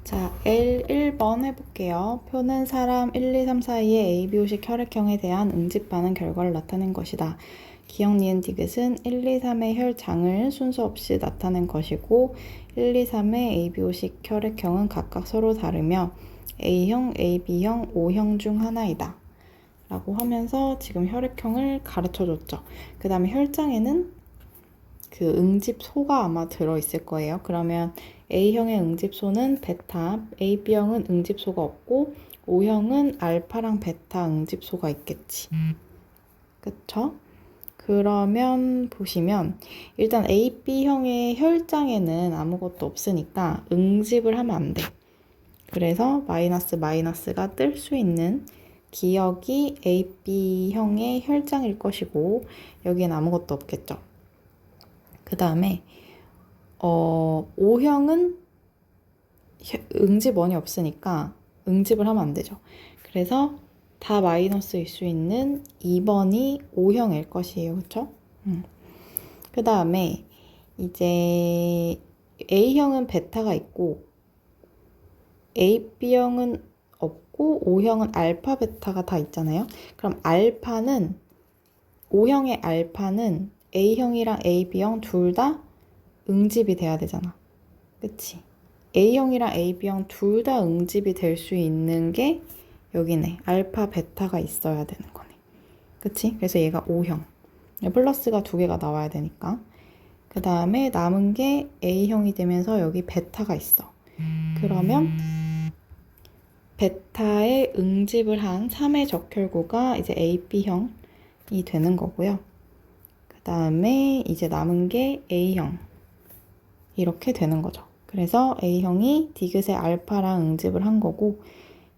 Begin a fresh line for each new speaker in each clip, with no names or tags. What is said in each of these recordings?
자, L1번 해볼게요. 표는 사람 1, 2, 3 사이의 A, B, O식 혈액형에 대한 응집반응 결과를 나타낸 것이다. 기억, 니은, 디귿은 1, 2, 3의 혈장을 순서 없이 나타낸 것이고 1, 2, 3의 A, B, O식 혈액형은 각각 서로 다르며 A형, AB형, O형 중 하나이다. 라고 하면서 지금 혈액형을 가르쳐줬죠. 그 다음에 혈장에는 그 응집소가 아마 들어있을 거예요. 그러면 A형의 응집소는 베타, AB형은 응집소가 없고 O형은 알파랑 베타 응집소가 있겠지. 그쵸? 그러면 보시면 일단 AB형의 혈장에는 아무것도 없으니까 응집을 하면 안 돼. 그래서 마이너스가 뜰 수 있는 기억이 AB형의 혈장일 것이고 여기엔 아무것도 없겠죠. 그 다음에 O형은 응집원이 없으니까 응집을 하면 안 되죠. 그래서 다 마이너스일 수 있는 2번이 O형일 것이에요. 그쵸? 그 다음에 이제 A형은 베타가 있고 AB형은 없고 O형은 알파, 베타가 다 있잖아요. 그럼 O형의 알파는 A형이랑 AB형 둘 다 응집이 돼야 되잖아. 그치? A형이랑 AB형 둘 다 응집이 될 수 있는 게 여기네. 알파, 베타가 있어야 되는 거네. 그치? 그래서 얘가 O형. 플러스가 두 개가 나와야 되니까. 그 다음에 남은 게 A형이 되면서 여기 베타가 있어. 그러면 베타에 응집을 한 3의 적혈구가 이제 AB형이 되는 거고요. 그 다음에 이제 남은 게 A형. 이렇게 되는 거죠. 그래서 A형이 디귿의 알파랑 응집을 한 거고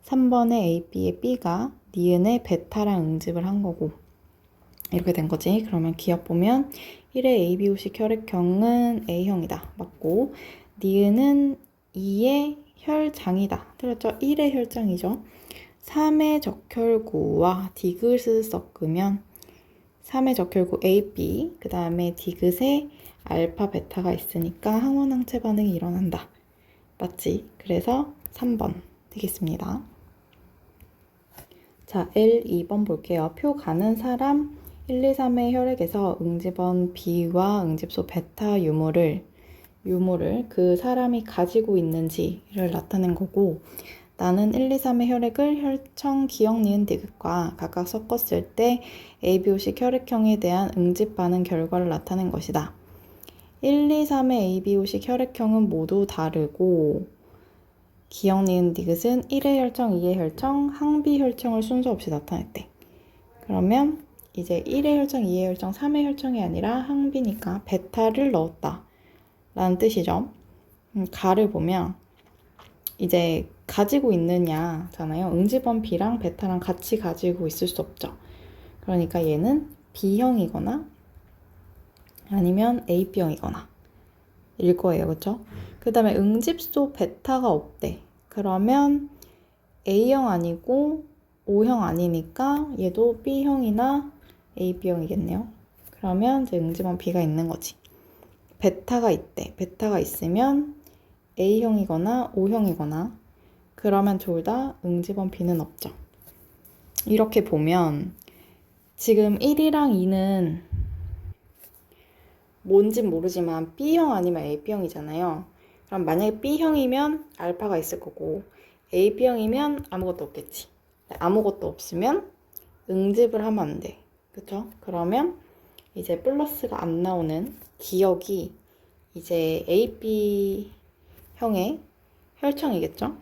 3번의 AB의 B가 니은의 베타랑 응집을 한 거고 이렇게 된 거지. 그러면 기억 보면 1의 ABO식 혈액형은 A형이다. 맞고 니은은 2의 혈장이다. 틀렸죠? 1의 혈장이죠. 3의 적혈구와 디귿을 섞으면 3의 적혈구 AB, 그 다음에 디귿에 알파, 베타가 있으니까 항원항체 반응이 일어난다. 맞지? 그래서 3번 되겠습니다. 자, L2번 볼게요. 표 가는 사람 1, 2, 3의 혈액에서 응집원 B와 응집소 베타 유무를 그 사람이 가지고 있는지를 나타낸 거고 나는 1, 2, 3의 혈액을 혈청, 기억, 니은, 디귿과 각각 섞었을 때 ABO식 혈액형에 대한 응집 반응 결과를 나타낸 것이다. 1, 2, 3의 ABO식 혈액형은 모두 다르고 기억, 니은, 디귿은 1의 혈청, 2의 혈청, 항비 혈청을 순서 없이 나타냈대. 그러면 이제 1의 혈청, 2의 혈청, 3의 혈청이 아니라 항비니까 베타를 넣었다 라는 뜻이죠. 가를 보면 이제 가지고 있느냐잖아요. 응집원 B랑 베타랑 같이 가지고 있을 수 없죠. 그러니까 얘는 B형이거나 아니면 AB형이거나 일 거예요. 그쵸? 그 다음에 응집소 베타가 없대. 그러면 A형 아니고 O형 아니니까 얘도 B형이나 AB형이겠네요. 그러면 이제 응집원 B가 있는 거지. 베타가 있대. 베타가 있으면 A형이거나 O형이거나 그러면 둘 다 응집원 B는 없죠. 이렇게 보면 지금 1이랑 2는 뭔진 모르지만 B형 아니면 AB형이잖아요. 그럼 만약에 B형이면 알파가 있을 거고 AB형이면 아무것도 없겠지. 아무것도 없으면 응집을 하면 안 돼. 그쵸? 그러면 이제 플러스가 안 나오는 기억이 이제 AB형의 혈청이겠죠?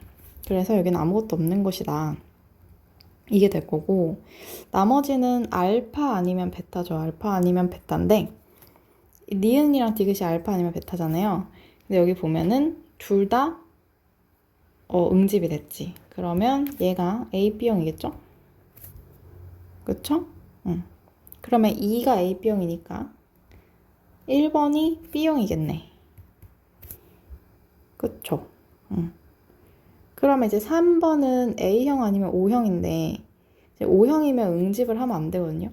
그래서 여기는 아무것도 없는 것이다. 이게 될 거고 나머지는 알파 아니면 베타죠. 알파 아니면 베타인데 니은이랑 디귿이 알파 아니면 베타잖아요. 근데 여기 보면은 둘 다 응집이 됐지. 그러면 얘가 AB형이겠죠? 그쵸? 응. 그러면 2가 AB형이니까 1번이 B형이겠네. 그쵸? 응. 그러면 이제 3번은 A형 아니면 O형인데 이제 O형이면 응집을 하면 안 되거든요.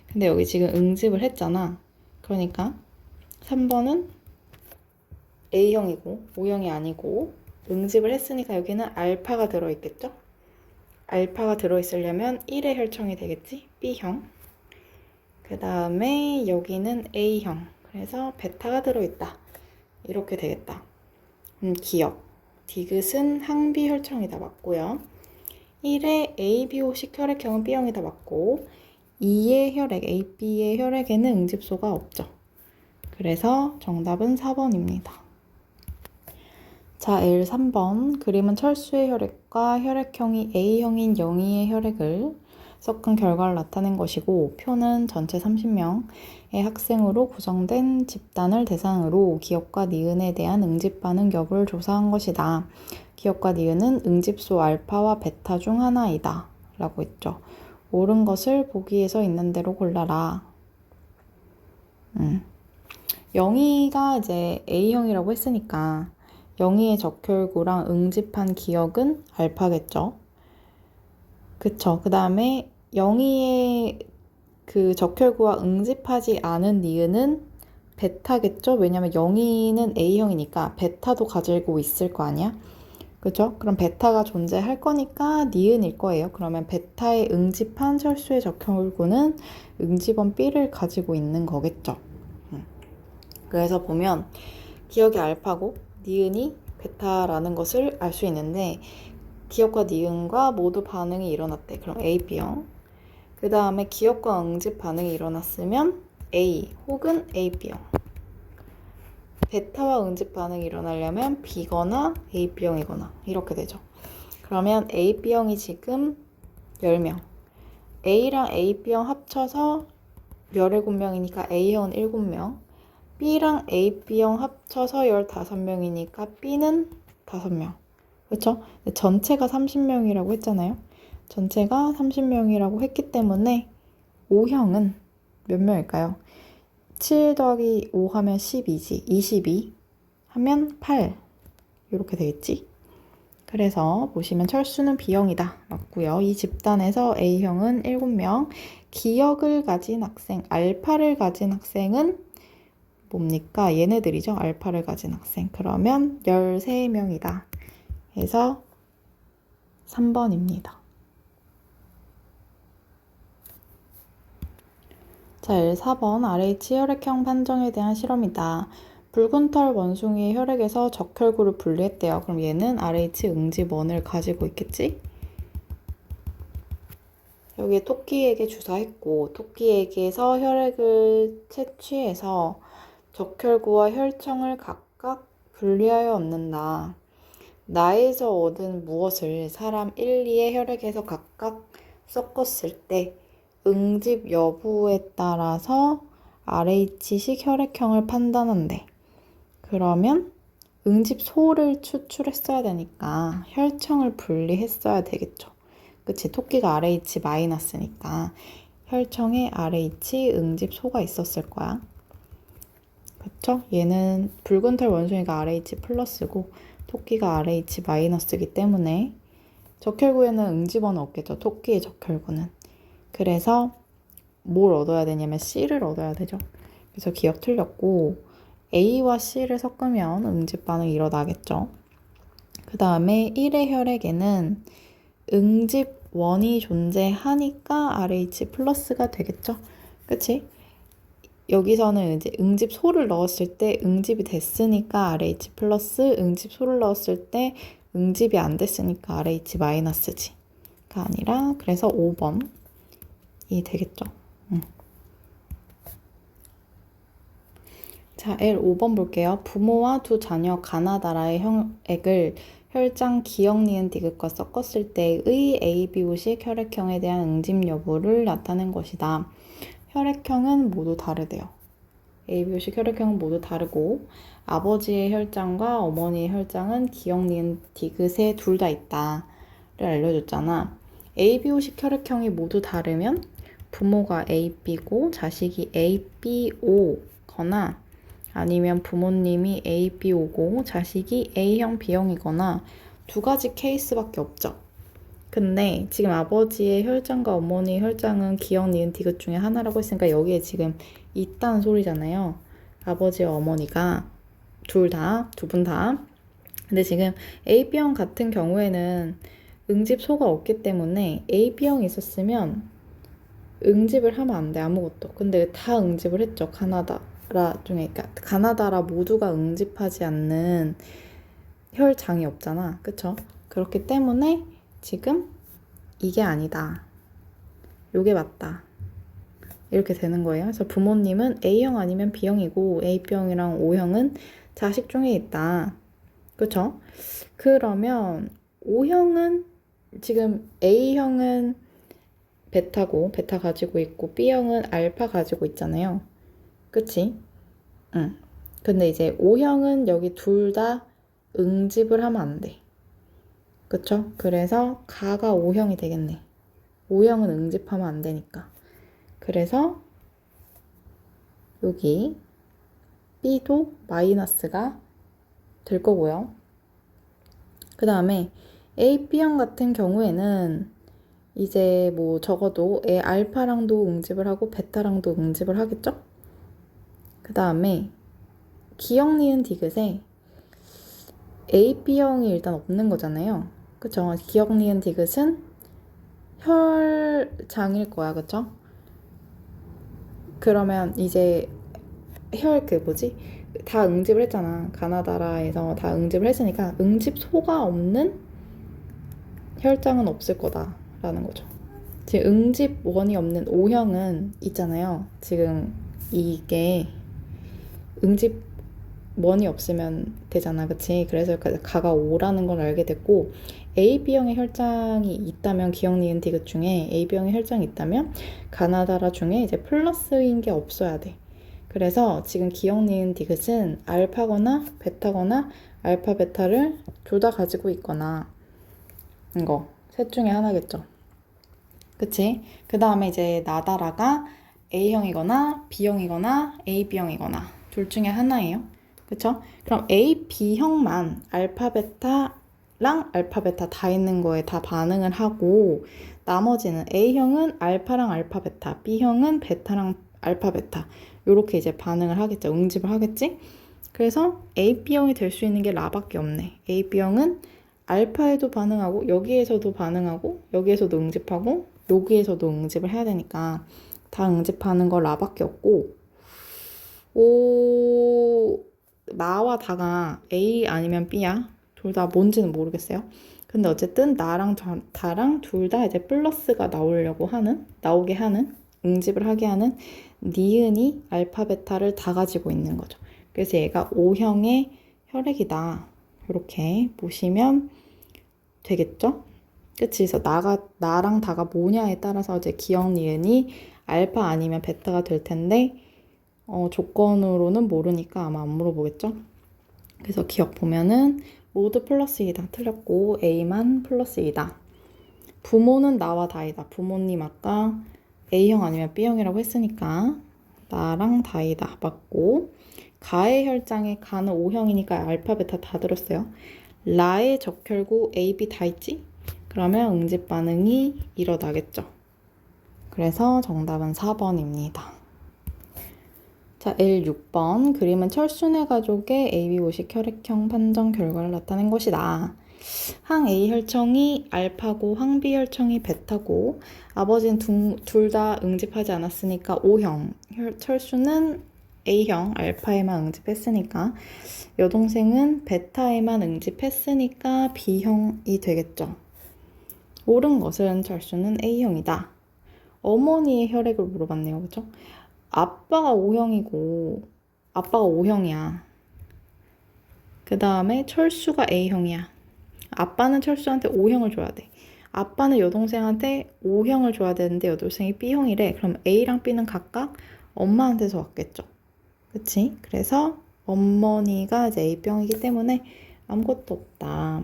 근데 여기 지금 응집을 했잖아. 그러니까 3번은 A형이고 O형이 아니고 응집을 했으니까 여기는 알파가 들어있겠죠? 알파가 들어있으려면 1의 혈청이 되겠지? B형. 그 다음에 여기는 A형. 그래서 베타가 들어있다. 이렇게 되겠다. 기억. 디귿은 항비 혈청이다. 맞고요. 1의 ABO식 혈액형은 B형이다. 맞고 2의 혈액, AB의 혈액에는 응집소가 없죠. 그래서 정답은 4번입니다. 자, L 3번. 그림은 철수의 혈액과 혈액형이 A형인 영희의 혈액을 섞은 결과를 나타낸 것이고, 표는 전체 30명의 학생으로 구성된 집단을 대상으로 기억과 니은에 대한 응집 반응 여부를 조사한 것이다. 기억과 니은은 응집소 알파와 베타 중 하나이다. 라고 했죠. 옳은 것을 보기에서 있는 대로 골라라. 영희가 이제 A형이라고 했으니까 영희의 적혈구랑 응집한 기억은 알파겠죠. 그쵸. 그 다음에 영희의 그 적혈구와 응집하지 않은 니은은 베타겠죠. 왜냐면 영희는 A형이니까 베타도 가지고 있을 거 아니야. 그죠? 그럼 베타가 존재할 거니까 니은일 거예요. 그러면 베타에 응집한 철수의 적혈구는 응집원 B를 가지고 있는 거겠죠. 그래서 보면 기억이 알파고 니은이 베타라는 것을 알 수 있는데 기억과 니은과 모두 반응이 일어났대. 그럼 A, B형. 그 다음에 기억과 응집 반응이 일어났으면 A 혹은 A, B형. 베타와 응집 반응이 일어나려면 B거나 A, B형이거나 이렇게 되죠. 그러면 A, B형이 지금 10명. A랑 A, B형 합쳐서 17명이니까 A형은 7명. B랑 A, B형 합쳐서 15명이니까 B는 5명. 그렇죠? 전체가 30명이라고 했잖아요. 전체가 30명이라고 했기 때문에 O형은 몇 명일까요? 7 더하기 5 하면 12지. 22 하면 8. 이렇게 되겠지? 그래서 보시면 철수는 B형이다. 맞고요. 이 집단에서 A형은 7명. 기억을 가진 학생, 알파를 가진 학생은 뭡니까? 얘네들이죠. 알파를 가진 학생. 그러면 13명이다. 그래서 3번입니다. 자, 4번 RH 혈액형 판정에 대한 실험이다. 붉은 털 원숭이의 혈액에서 적혈구를 분리했대요. 그럼 얘는 RH 응집원을 가지고 있겠지? 여기에 토끼에게 주사했고 토끼에게서 혈액을 채취해서 적혈구와 혈청을 각각 분리하여 얻는다. 나에서 얻은 무엇을 사람 1, 2의 혈액에서 각각 섞었을 때 응집 여부에 따라서 RH식 혈액형을 판단한대. 그러면 응집소를 추출했어야 되니까 혈청을 분리했어야 되겠죠. 그치? 토끼가 RH 마이너스니까 혈청에 RH 응집소가 있었을 거야. 그쵸? 얘는 붉은 털 원숭이가 RH 플러스고 토끼가 RH 마이너스이기 때문에 적혈구에는 응집원은 없겠죠. 토끼의 적혈구는. 그래서 뭘 얻어야 되냐면 C를 얻어야 되죠. 그래서 기억 틀렸고 A와 C를 섞으면 응집 반응이 일어나겠죠. 그 다음에 1의 혈액에는 응집원이 존재하니까 RH 플러스가 되겠죠. 그치? 여기서는 이제 응집소를 넣었을 때 응집이 됐으니까 RH 플러스, 응집소를 넣었을 때 응집이 안 됐으니까 RH 마이너스지가 아니라 그래서 5번이 되겠죠. 자, L 5번 볼게요. 부모와 두 자녀 가나다라의 혈액을 혈장 기억 니은 디귿과 섞었을 때의 ABO식 혈액형에 대한 응집 여부를 나타낸 것이다. 혈액형은 모두 다르대요. ABO식 혈액형은 모두 다르고 아버지의 혈장과 어머니의 혈장은 기억 니은 디귿에 둘 다 있다를 알려줬잖아. ABO식 혈액형이 모두 다르면 부모가 AB고 자식이 ABO거나 아니면 부모님이 ABO고 자식이 A형, B형이거나 두 가지 케이스밖에 없죠. 근데 지금 아버지의 혈장과 어머니의 혈장은 기억, 니은, 디귿 중에 하나라고 했으니까 여기에 지금 있다는 소리잖아요. 아버지와 어머니가 두 분 다 근데 지금 AB형 같은 경우에는 응집 소가 없기 때문에 AB형이 있었으면 응집을 하면 안 돼, 아무것도. 근데 다 응집을 했죠. 가나다라 중에. 그러니까 가나다라 모두가 응집하지 않는 혈장이 없잖아. 그쵸? 그렇기 때문에 지금 이게 아니다. 요게 맞다. 이렇게 되는 거예요. 그래서 부모님은 A형 아니면 B형이고 AB형이랑 O형은 자식 중에 있다. 그쵸? 그러면 O형은 지금 A형은 베타고 베타 가지고 있고 B형은 알파 가지고 있잖아요. 그치? 응. 근데 이제 O형은 여기 둘 다 응집을 하면 안 돼. 그쵸? 그래서 가가 O형이 되겠네. O형은 응집하면 안 되니까. 그래서 여기 B도 마이너스가 될 거고요. 그 다음에 A, B형 같은 경우에는 이제 뭐 적어도 알파랑도 응집을 하고 베타랑도 응집을 하겠죠? 그 다음에 기억 니은 디귿에 A, B형이 일단 없는 거잖아요. 그쵸? 기억 니은 디귿은 혈장일 거야. 그쵸? 그러면 이제 다 응집을 했잖아. 가나다라에서 다 응집을 했으니까 응집소가 없는 혈장은 없을 거다라는 거죠. 지금 응집원이 없는 O형은 있잖아요. 지금 이게 응집원이 없으면 되잖아. 그치? 그래서 가가 O라는 걸 알게 됐고 AB형의 혈장이 있다면 기억 니은 디귿 중에 AB형의 혈장이 있다면 가나다라 중에 이제 플러스인 게 없어야 돼. 그래서 지금 기억 니은 디귿은 알파거나 베타거나 알파 베타를 둘 다 가지고 있거나 이거 셋 중에 하나겠죠. 그치? 그 다음에 이제 나다라가 A형이거나 B형이거나 AB형이거나 둘 중에 하나예요. 그쵸? 그럼 A, B형만 알파 베타랑 알파 베타 다 있는 거에 다 반응을 하고 나머지는 A형은 알파랑 알파 베타, B형은 베타랑 알파 베타 요렇게 이제 반응을 하겠죠. 응집을 하겠지? 그래서 A, B형이 될 수 있는 게 라밖에 없네. A, B형은 알파에도 반응하고 여기에서도 반응하고 여기에서도 응집하고 여기에서도 응집을 해야 되니까 다 응집하는 거 라밖에 없고 나와 다가 A 아니면 B야. 둘 다 뭔지는 모르겠어요. 근데 어쨌든 나랑 다랑 둘 다 이제 플러스가 나오게 하는 응집을 하게 하는 니은이 알파 베타를 다 가지고 있는 거죠. 그래서 얘가 O형의 혈액이다. 이렇게 보시면 되겠죠? 그치? 그래서 나랑 다가 뭐냐에 따라서 이제 기억 니은이 알파 아니면 베타가 될 텐데 조건으로는 모르니까 아마 안 물어보겠죠? 그래서 기억 보면은 모두 플러스이다. 틀렸고 A만 플러스이다. 부모는 나와 다이다. 부모님 아까 A형 아니면 B형이라고 했으니까 나랑 다이다. 맞고 가의 혈장에 가는 O형이니까 알파 베타 다 들었어요. 라의 적혈구 A, B 다 있지? 그러면 응집 반응이 일어나겠죠. 그래서 정답은 4번입니다. 자, L6번. 그림은 철순의 가족의 AB5식 혈액형 판정 결과를 나타낸 것이다. 항 A 혈청이 알파고 항 B 혈청이 베타고 아버지는 둘 다 응집하지 않았으니까 O형. 철수는 A형 알파에만 응집했으니까 여동생은 베타에만 응집했으니까 B형이 되겠죠. 옳은 것은 철수는 A형이다. 어머니의 혈액을 물어봤네요. 그죠? 아빠가 O형이고 아빠가 O형이야. 그 다음에 철수가 A형이야. 아빠는 철수한테 O형을 줘야 돼. 아빠는 여동생한테 O형을 줘야 되는데 여동생이 B형이래. 그럼 A랑 B는 각각 엄마한테서 왔겠죠. 그치? 그래서 어머니가 이제 A병이기 때문에 아무것도 없다.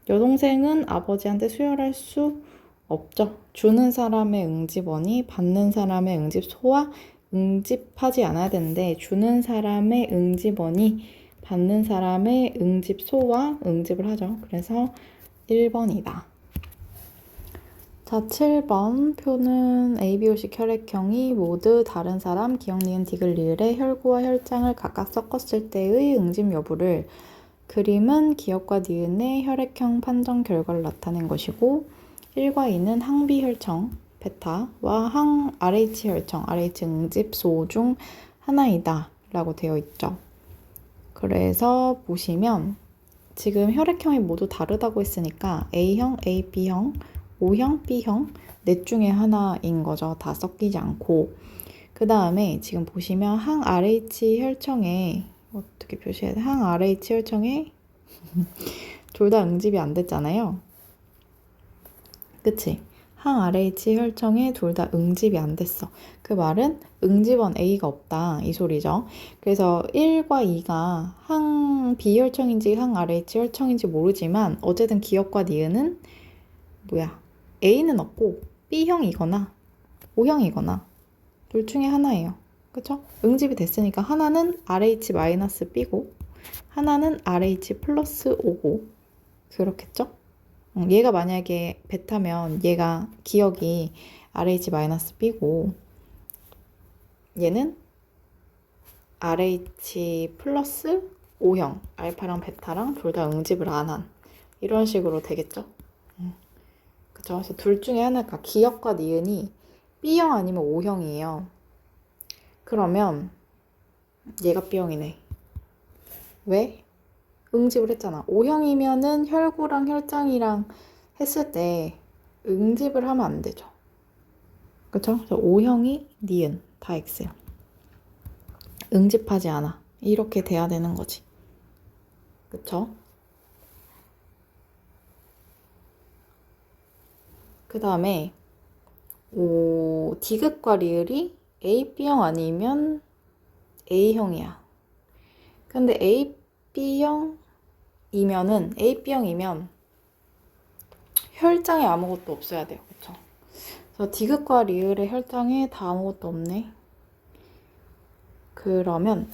여동생은 아버지한테 수혈할 수 없죠. 주는 사람의 응집원이 받는 사람의 응집소와 응집하지 않아야 되는데 주는 사람의 응집원이 받는 사람의 응집소와 응집을 하죠. 그래서 1번이다. 자, 7번 표는 ABO식 혈액형이 모두 다른 사람 기억 니은 디귿 리을의 혈구와 혈장을 각각 섞었을 때의 응집 여부를 그림은 기억과 니은의 혈액형 판정 결과를 나타낸 것이고 1과 2는 항비혈청 베타와 항 RH 혈청 RH 응집소 중 하나이다 라고 되어 있죠. 그래서 보시면 지금 혈액형이 모두 다르다고 했으니까 A형, AB형, O형, B형 넷 중에 하나인 거죠. 다 섞이지 않고. 그 다음에 지금 보시면 항 RH 혈청에 어떻게 표시해야 돼? 항 RH 혈청에 둘 다 응집이 안 됐잖아요. 그치? 항 RH 혈청에 둘 다 응집이 안 됐어. 그 말은 응집원 A가 없다 이 소리죠. 그래서 1과 2가 항 B혈청인지 항 RH 혈청인지 모르지만 어쨌든 기억과 니은은 A는 없고 B형이거나 O형이거나 둘 중에 하나예요. 그쵸? 응집이 됐으니까 하나는 RH-B고 하나는 RH 플러스 O고 그렇겠죠? 얘가 만약에 베타면 얘가 기억이 RH-B고 얘는 RH 플러스 O형 알파랑 베타랑 둘 다 응집을 안 한 이런 식으로 되겠죠? 그쵸? 그래서 둘 중에 하나가 기억과 니은이 B형 아니면 O형이에요. 그러면 얘가 B형이네. 왜? 응집을 했잖아. O형이면은 혈구랑 혈장이랑 했을 때 응집을 하면 안 되죠. 그쵸? 그래서 O형이 니은 다 X야. 응집하지 않아. 이렇게 돼야 되는 거지. 그쵸? 그 다음에 디귿과 리을이 A, B형 아니면 A형이야. 근데 A, B형이면 혈장에 아무것도 없어야 돼요. 그쵸? 그래서 디귿과 리을의 혈장에 다 아무것도 없네. 그러면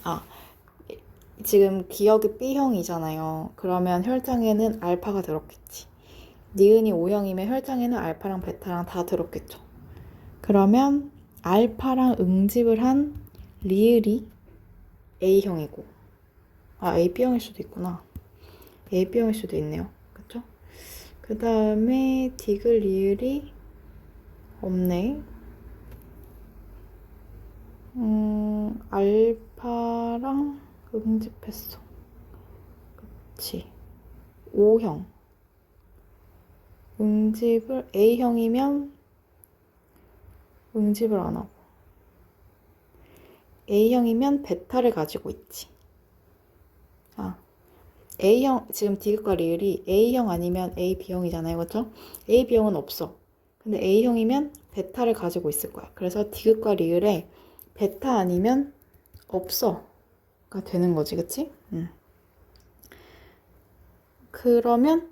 지금 기억이 B형이잖아요. 그러면 혈장에는 알파가 들었겠지. 니은이 O형이면 혈장에는 알파랑 베타랑 다 들었겠죠. 그러면 알파랑 응집을 한 리을이 A형이고 AB형일 수도 있구나. AB형일 수도 있네요. 그쵸? 그 다음에 디귿 리을이 없네. 알파랑 응집했어. 그치. O형. 응집을 A형이면 응집을 안 하고 A형이면 베타를 가지고 있지. A형, 지금 디귿과 리을이 A형 아니면 AB형이잖아요. 그렇죠? AB형은 없어. 근데 A형이면 베타를 가지고 있을 거야. 그래서 디귿과 리을에 베타 아니면 없어가 되는 거지. 그치? 그러면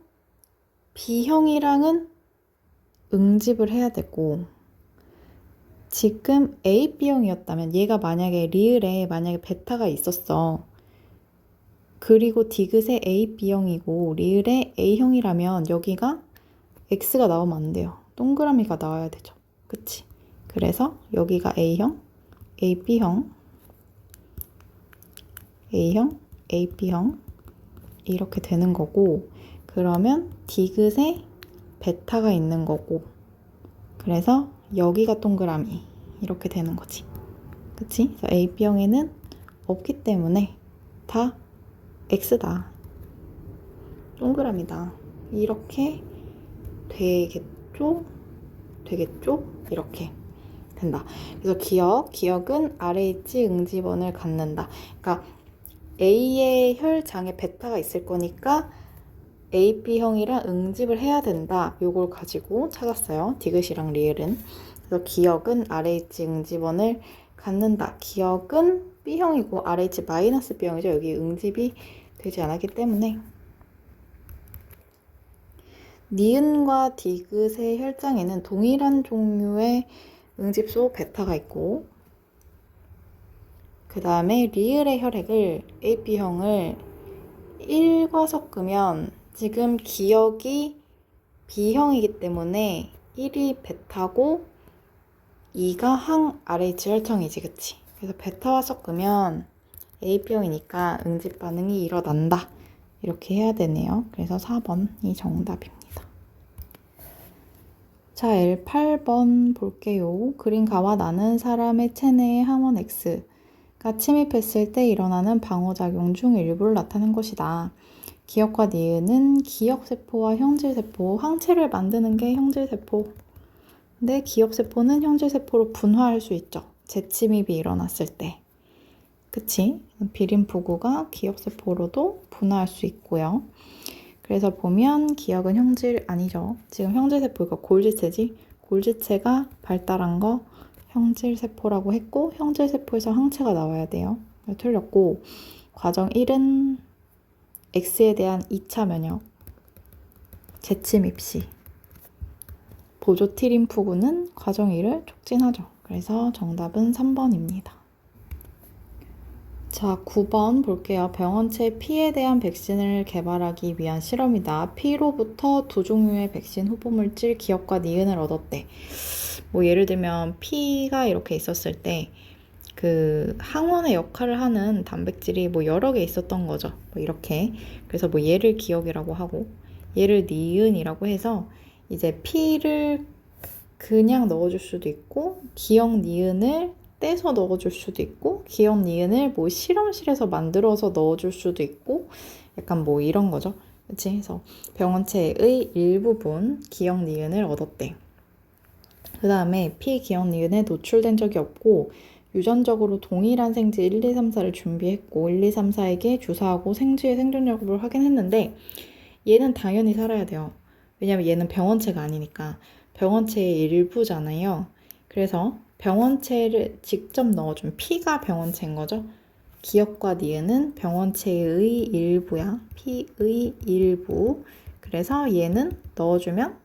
B형이랑은 응집을 해야 되고 지금 A, B형이었다면 얘가 만약에 리을에 만약에 베타가 있었어. 그리고 디귿의 A, B형이고 리을의 A형이라면 여기가 X가 나오면 안 돼요. 동그라미가 나와야 되죠. 그치? 그래서 여기가 A형, AB형, A형, AB형 이렇게 되는 거고 그러면 디귿에 베타가 있는 거고 그래서 여기가 동그라미 이렇게 되는 거지. 그치? 그래서 AB형에는 없기 때문에 다 X다. 동그라미다. 이렇게 되겠죠? 이렇게 된다. 그래서 기억은 RH 응집원을 갖는다. 그러니까 A의 혈장에 베타가 있을 거니까 AB형이랑 응집을 해야 된다. 요걸 가지고 찾았어요. 디귿이랑 리을은. 그래서 기억은 RH 응집원을 갖는다. 기억은 B형이고 RH-B형이죠. 여기 응집이 되지 않았기 때문에 니은과 디귿의 혈장에는 동일한 종류의 응집소 베타가 있고 그 다음에 리을의 혈액을 AB형을 1과 섞으면 지금 기억이 B형이기 때문에 1이 베타고 2가 항 RH 혈청이지. 그치? 그래서 베타와 섞으면 AB형이니까 응집 반응이 일어난다. 이렇게 해야 되네요. 그래서 4번이 정답입니다. 자, L8번 볼게요. 그린가와 나는 사람의 체내의 항원 X가 침입했을 때 일어나는 방어작용 중 일부를 나타낸 것이다. 기억과 니은은 기억세포와 형질세포, 항체를 만드는 게 형질세포. 근데 기억세포는 형질세포로 분화할 수 있죠. 재침입이 일어났을 때. 그치? 비림푸구가 기억세포로도 분화할 수 있고요. 그래서 보면 기억은 형질 아니죠. 지금 형질세포가 골지체지. 골지체가 발달한 거 형질세포라고 했고 형질세포에서 항체가 나와야 돼요. 틀렸고 과정 1은 X에 대한 2차 면역 재침입 시 보조 T림프구는 과정 1을 촉진하죠. 그래서 정답은 3번입니다. 자, 9번 볼게요. 병원체 P에 대한 백신을 개발하기 위한 실험이다. P로부터 두 종류의 백신 후보물질 기억과 니은을 얻었대. 뭐 예를 들면 P가 이렇게 있었을 때 그 항원의 역할을 하는 단백질이 뭐 여러 개 있었던 거죠. 뭐 이렇게. 그래서 뭐 얘를 기억이라고 하고 얘를 니은이라고 해서 이제 P를 그냥 넣어줄 수도 있고 기억 니은을 떼서 넣어줄 수도 있고 기억 니은을 뭐 실험실에서 만들어서 넣어줄 수도 있고 약간 뭐 이런 거죠. 그치? 그래서 병원체의 일부분 기억 니은을 얻었대. 그 다음에 P 기억 니은에 노출된 적이 없고 유전적으로 동일한 생지 1, 2, 3, 4를 준비했고 1, 2, 3, 4에게 주사하고 생쥐의 생존 여부를 확인했는데 얘는 당연히 살아야 돼요. 왜냐면 얘는 병원체가 아니니까. 병원체의 일부잖아요. 그래서 병원체를 직접 넣어준 P가 병원체인 거죠. 기억과 니은은 병원체의 일부야. P의 일부. 그래서 얘는 넣어주면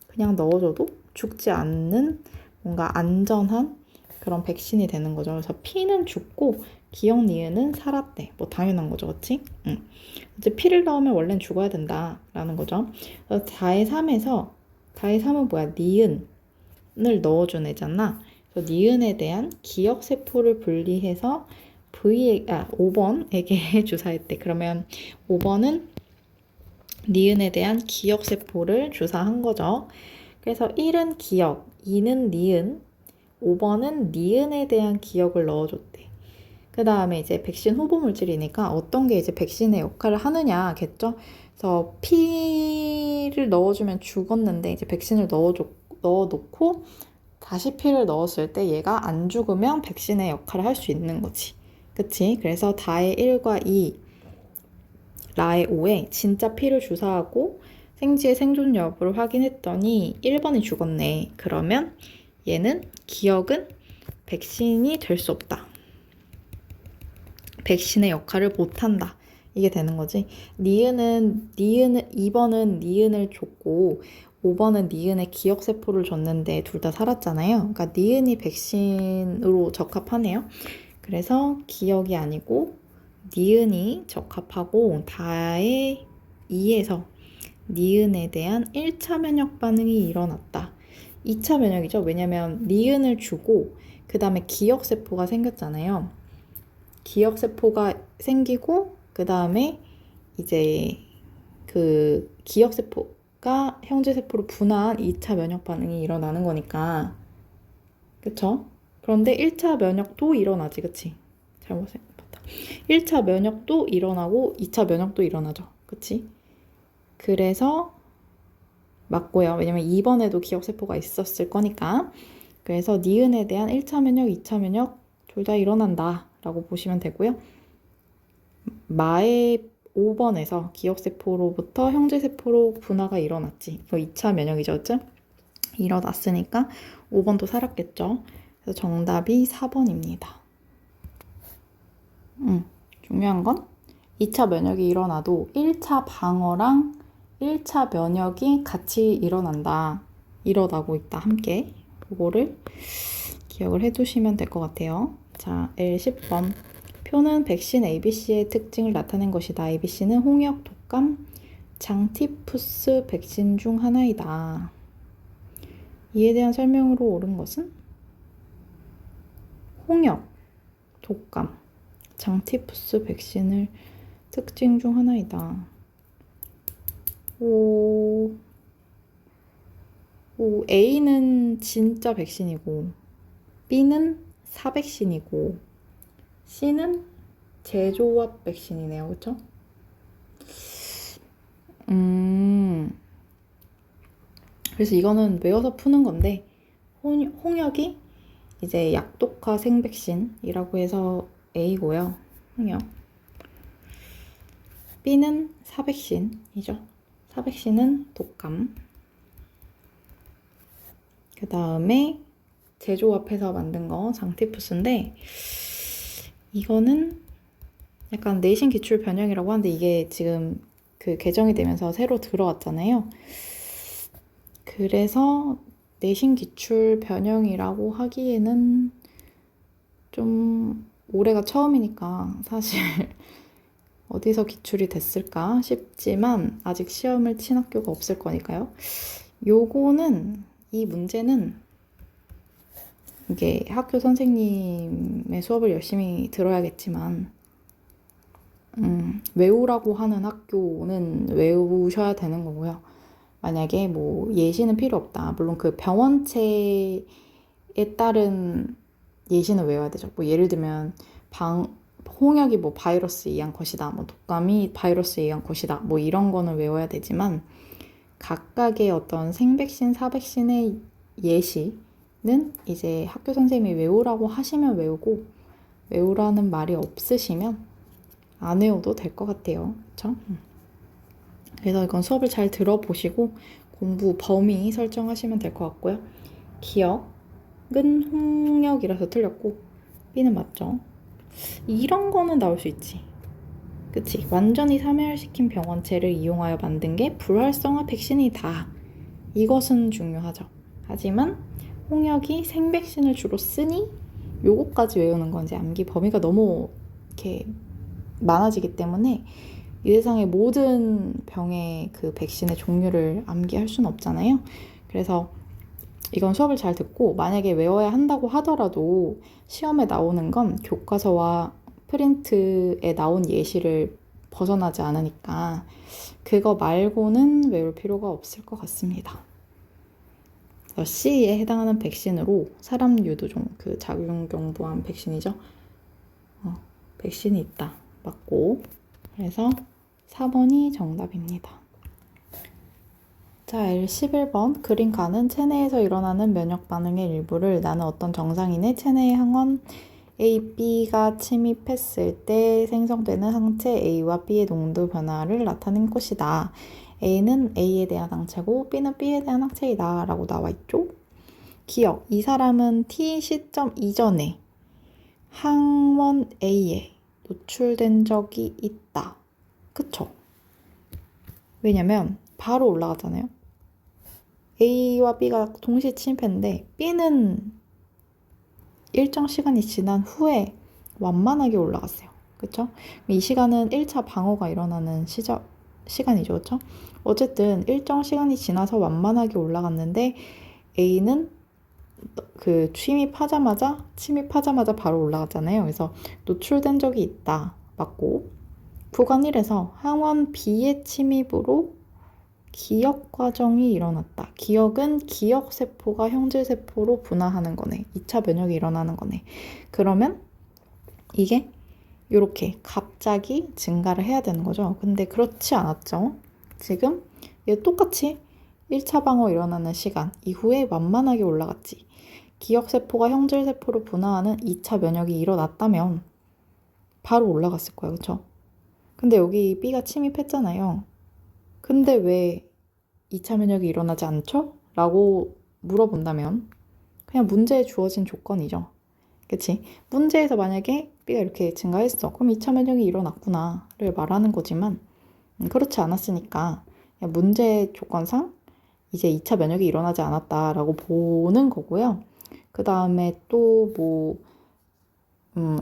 그냥 넣어줘도 죽지 않는 뭔가 안전한 그런 백신이 되는 거죠. 그래서 P는 죽고 기억 니은은 살았대. 뭐 당연한 거죠. 그치? 이제 P를 넣으면 원래는 죽어야 된다라는 거죠. 그래서 다의 3에서 다의 3은 뭐야? 니은을 넣어준 애잖아. 그래서 니은에 대한 기억세포를 분리해서 5번에게 주사했대. 그러면 5번은 니은에 대한 기억세포를 주사한 거죠. 그래서 1은 기억, 2는 니은, 5번은 니은에 대한 기억을 넣어줬대. 그 다음에 이제 백신 후보 물질이니까 어떤 게 이제 백신의 역할을 하느냐겠죠? 그래서 P를 넣어주면 죽었는데 이제 백신을 넣어놓고 다시 P를 넣었을 때 얘가 안 죽으면 백신의 역할을 할 수 있는 거지. 그치? 그래서 다의 1과 2, 라의 5에 진짜 P를 주사하고 생쥐의 생존 여부를 확인했더니 1번이 죽었네. 그러면 얘는 기억은 백신이 될 수 없다. 백신의 역할을 못한다. 이게 되는 거지. 니은은 2번은 니은을 줬고 5번은 니은의 기억세포를 줬는데 둘 다 살았잖아요. 그러니까 니은이 백신으로 적합하네요. 그래서 기억이 아니고 니은이 적합하고 다의 2에서 니은에 대한 1차 면역 반응이 일어났다. 2차 면역이죠. 왜냐면 니은을 주고 그 다음에 기억세포가 생겼잖아요. 기억세포가 생기고 그 다음에 이제 그 기억세포가 형제세포로 분화한 2차 면역 반응이 일어나는 거니까 그쵸? 그런데 1차 면역도 일어나지. 그치? 잘못 생각했다. 1차 면역도 일어나고 2차 면역도 일어나죠. 그치? 그래서 맞고요. 왜냐면 2번에도 기억세포가 있었을 거니까. 그래서 니은에 대한 1차 면역, 2차 면역 둘 다 일어난다 라고 보시면 되고요. 마의 5번에서 기억세포로부터 형제세포로 분화가 일어났지. 그 2차 면역이죠. 어쨌든 일어났으니까 5번도 살았겠죠. 그래서 정답이 4번입니다. 중요한 건 2차 면역이 일어나도 1차 방어랑 1차 면역이 같이 일어나고 있다, 함께. 그거를 기억을 해두시면 될 것 같아요. 자, L10번. 표는 백신 ABC의 특징을 나타낸 것이다. ABC는 홍역, 독감, 장티푸스 백신 중 하나이다. 이에 대한 설명으로 옳은 것은 홍역, 독감, 장티푸스 백신을 특징 중 하나이다. 오, A는 진짜 백신이고, B는 사백신이고, C는 제조합 백신이네요. 그쵸? 그래서 이거는 외워서 푸는 건데, 홍역이 이제 약독화 생백신이라고 해서 A고요. 홍역. B는 사백신이죠. 사백신은 독감. 그 다음에 제조합해서 만든 거 장티푸스인데, 이거는 약간 내신 기출 변형이라고 하는데, 이게 지금 그 개정이 되면서 새로 들어왔잖아요. 그래서 내신 기출 변형이라고 하기에는 좀 올해가 처음이니까 사실 어디서 기출이 됐을까 싶지만 아직 시험을 친 학교가 없을 거니까요. 이 문제는 이게 학교 선생님의 수업을 열심히 들어야겠지만 외우라고 하는 학교는 외우셔야 되는 거고요. 만약에 뭐 예시는 필요 없다. 물론 그 병원체에 따른 예시는 외워야 되죠. 뭐 예를 들면 홍역이 뭐 바이러스에 의한 것이다. 뭐 독감이 바이러스에 의한 것이다. 뭐 이런 거는 외워야 되지만 각각의 어떤 생백신, 사백신의 예시는 이제 학교 선생님이 외우라고 하시면 외우고 외우라는 말이 없으시면 안 외워도 될 것 같아요. 그쵸? 그래서 이건 수업을 잘 들어보시고 공부 범위 설정하시면 될 것 같고요. 기억은 홍역이라서 틀렸고 B는 맞죠? 이런 거는 나올 수 있지. 그치? 완전히 사멸시킨 병원체를 이용하여 만든 게 불활성화 백신이다. 이것은 중요하죠. 하지만 홍역이 생백신을 주로 쓰니 요거까지 외우는 건 이제 암기 범위가 너무 이렇게 많아지기 때문에 이 세상의 모든 병의 그 백신의 종류를 암기할 수는 없잖아요. 그래서 이건 수업을 잘 듣고 만약에 외워야 한다고 하더라도 시험에 나오는 건 교과서와 프린트에 나온 예시를 벗어나지 않으니까 그거 말고는 외울 필요가 없을 것 같습니다. C에 해당하는 백신으로 사람 유두종, 그 작용경부암 백신이죠. 백신이 있다. 맞고. 그래서 4번이 정답입니다. 자, 11번. 그림 가는 체내에서 일어나는 면역 반응의 일부를 나는 어떤 정상인의 체내의 항원 A, B가 침입했을 때 생성되는 항체 A와 B의 농도 변화를 나타낸 것이다. A는 A에 대한 항체고 B는 B에 대한 항체이다 라고 나와 있죠. 기억. 이 사람은 T 시점 이전에 항원 A에 노출된 적이 있다. 그쵸? 왜냐면 바로 올라가잖아요. A와 B가 동시에 침입했는데 B는 일정 시간이 지난 후에 완만하게 올라갔어요. 그쵸? 이 시간은 1차 방어가 일어나는 시간이죠. 그쵸? 어쨌든 일정 시간이 지나서 완만하게 올라갔는데 A는 그 침입하자마자 바로 올라갔잖아요. 그래서 노출된 적이 있다. 맞고. 구간 1에서 항원 B의 침입으로 기억 과정이 일어났다. 기억은 기억세포가 형질세포로 분화하는 거네. 2차 면역이 일어나는 거네. 그러면 이게 이렇게 갑자기 증가를 해야 되는 거죠. 근데 그렇지 않았죠. 지금 얘 똑같이 1차 방어 일어나는 시간 이후에 완만하게 올라갔지. 기억세포가 형질세포로 분화하는 2차 면역이 일어났다면 바로 올라갔을 거예요. 그쵸? 근데 여기 B가 침입했잖아요. 근데 왜 2차 면역이 일어나지 않죠? 라고 물어본다면 그냥 문제에 주어진 조건이죠. 그치? 문제에서 만약에 B가 이렇게 증가했어. 그럼 2차 면역이 일어났구나를 말하는 거지만 그렇지 않았으니까 그냥 문제 조건상 이제 2차 면역이 일어나지 않았다라고 보는 거고요. 그 다음에 또 뭐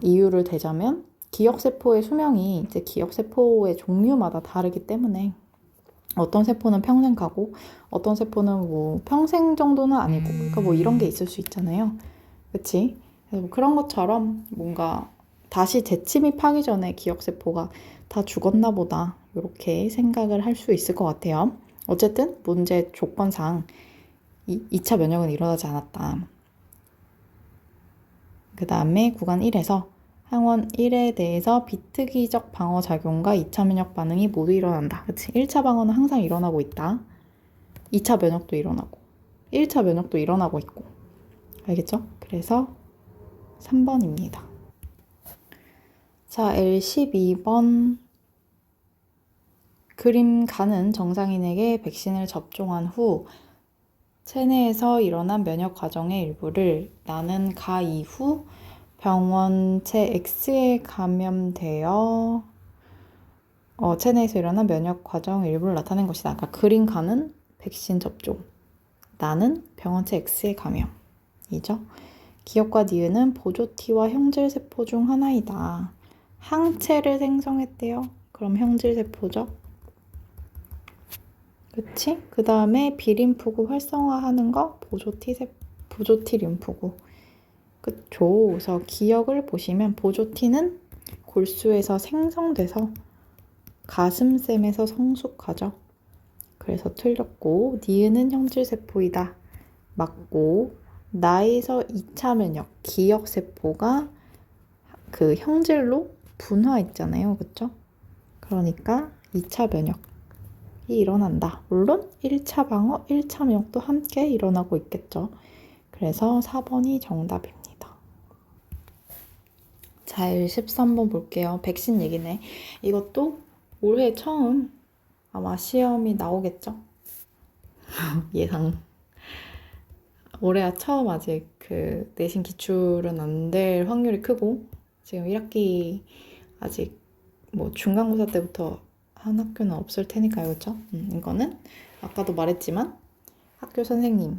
이유를 대자면 기억세포의 수명이 이제 기억세포의 종류마다 다르기 때문에 어떤 세포는 평생 가고 어떤 세포는 뭐 평생 정도는 아니고 그러니까 뭐 이런 게 있을 수 있잖아요. 그치? 그래서 뭐 그런 것처럼 뭔가 다시 재침입하기 전에 기억세포가 다 죽었나 보다. 이렇게 생각을 할 수 있을 것 같아요. 어쨌든 문제 조건상 2차 면역은 일어나지 않았다. 그 다음에 구간 1에서 항원 1에 대해서 비특이적 방어 작용과 2차 면역 반응이 모두 일어난다. 그치? 1차 방어는 항상 일어나고 있다. 2차 면역도 일어나고 1차 면역도 일어나고 있고. 알겠죠? 그래서 3번입니다. 자, L12번. 그림 가는 정상인에게 백신을 접종한 후 체내에서 일어난 면역 과정의 일부를 나는 가 이후 병원체 X에 감염되어 체내에서 일어난 면역 과정 일부를 나타낸 것이다. 그러니까 그림 가는 백신 접종. 나는 병원체 X에 감염이죠. 기억과 니은은 보조티와 형질세포 중 하나이다. 항체를 생성했대요. 그럼 형질세포죠. 그치? 그 다음에 비림프구 활성화하는 거 보조티 림프구. 그쵸? 그래서 기억을 보시면 보조티는 골수에서 생성돼서 가슴샘에서 성숙하죠. 그래서 틀렸고, 니은은 형질세포이다. 맞고, 나에서 2차 면역, 기억세포가 그 형질로 분화했잖아요. 그쵸? 그러니까 2차 면역이 일어난다. 물론 1차 방어, 1차 면역도 함께 일어나고 있겠죠. 그래서 4번이 정답입니다. 자, 13번 볼게요. 백신 얘기네. 이것도 올해 처음 아마 시험이 나오겠죠? 예상. 올해야 처음 아직 그 내신 기출은 안 될 확률이 크고 지금 1학기 아직 뭐 중간고사 때부터 한 학교는 없을 테니까요. 그렇죠? 이거는 아까도 말했지만 학교 선생님이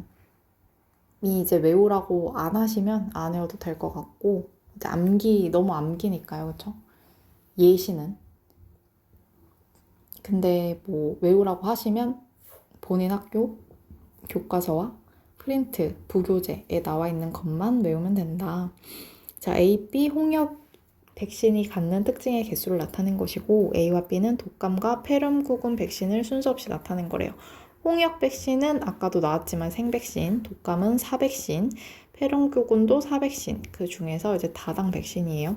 이제 외우라고 안 하시면 안 외워도 될 것 같고 이제 너무 암기니까요. 그렇죠? 예시는. 근데 뭐 외우라고 하시면 본인 학교 교과서와 프린트, 부교재에 나와 있는 것만 외우면 된다. 자, A, B 홍역 백신이 갖는 특징의 개수를 나타낸 것이고 A와 B는 독감과 폐렴구군 백신을 순서 없이 나타낸 거래요. 홍역 백신은 아까도 나왔지만 생백신, 독감은 사백신, 폐렴구군도 사백신, 그 중에서 이제 다당 백신이에요.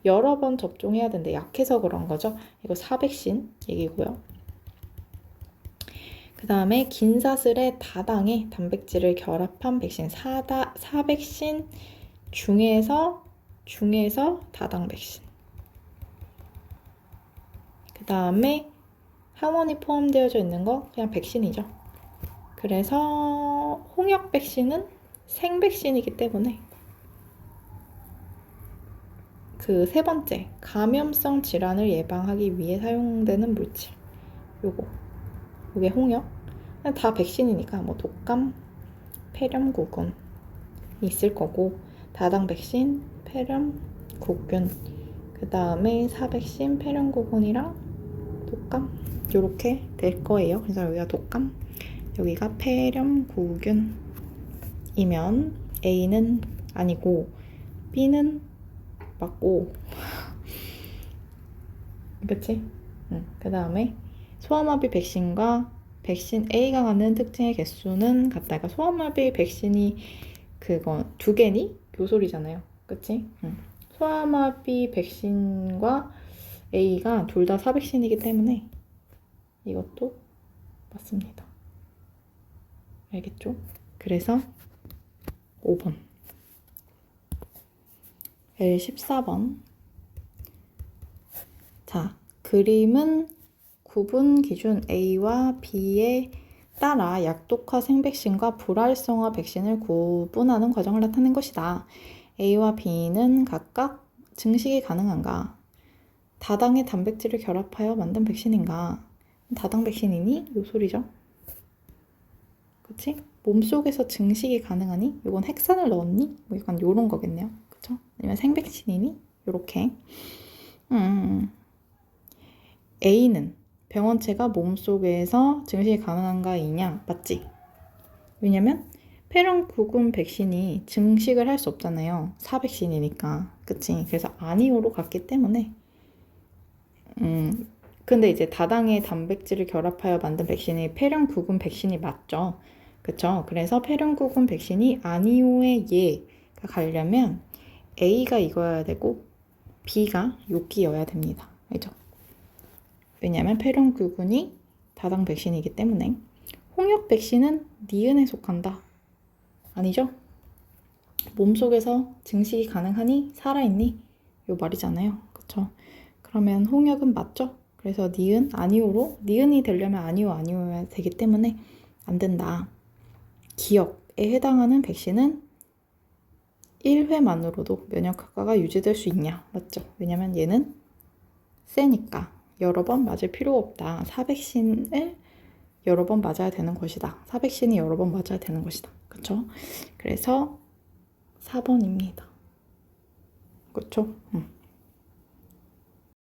여러 번 접종해야 되는데 약해서 그런 거죠. 이거 사백신 얘기고요. 그 다음에 긴 사슬의 다당에 단백질을 결합한 백신, 사백신 중에서 다당 백신. 그 다음에 항원이 포함되어져 있는 거 그냥 백신이죠. 그래서 홍역 백신은 생백신이기 때문에 그 세 번째 감염성 질환을 예방하기 위해 사용되는 물질 요게 홍역. 다 백신이니까 뭐 독감, 폐렴구군 있을 거고 다당 백신, 폐렴, 구균 그 다음에 사백신, 폐렴구군이랑 독감 요렇게 될 거예요. 그래서 여기가 독감, 여기가 폐렴구균이면 A는 아니고 B는 맞고 그치? 그 다음에 소아마비 백신과 백신 A가 갖는 특징의 개수는 같다. 그러니까 소아마비 백신이 그거 두 개니? 요소리잖아요. 그치? 소아마비 백신과 A가 둘 다 사백신이기 때문에 이것도 맞습니다. 알겠죠? 그래서 5번. L14번. 자, 그림은 구분 기준 A와 B에 따라 약독화 생백신과 불활성화 백신을 구분하는 과정을 나타낸 것이다. A와 B는 각각 증식이 가능한가? 다당의 단백질을 결합하여 만든 백신인가? 다당 백신이니? 요 소리죠. 그치? 몸속에서 증식이 가능하니? 이건 핵산을 넣었니? 뭐 약간 요런 거겠네요. 그쵸? 아니면 생백신이니? 요렇게. A는 병원체가 몸속에서 증식이 가능한가이냐? 맞지? 왜냐면 폐렴구군 백신이 증식을 할 수 없잖아요. 사백신이니까. 그치? 그래서 아니오로 갔기 때문에 근데 이제 다당의 단백질을 결합하여 만든 백신이 폐렴구군 백신이 맞죠? 그쵸? 그래서 폐렴구군 백신이 아니오의 예가 가려면 A가 이거여야 되고 B가 요기여야 됩니다. 알죠? 왜냐하면 폐렴구군이 다당 백신이기 때문에. 홍역 백신은 니은에 속한다. 아니죠? 몸속에서 증식이 가능하니 살아있니? 요 말이잖아요. 그쵸? 그러면 홍역은 맞죠? 그래서 니은, 아니오로 니은이 되려면 아니오여야 되기 때문에 안 된다. 기역에 해당하는 백신은 1회만으로도 면역 효과가 유지될 수 있냐? 맞죠? 왜냐면 얘는 세니까 여러 번 맞을 필요 없다. 사백신을 여러 번 맞아야 되는 것이다. 사백신이 여러 번 맞아야 되는 것이다. 그쵸? 그래서 4번입니다. 그쵸?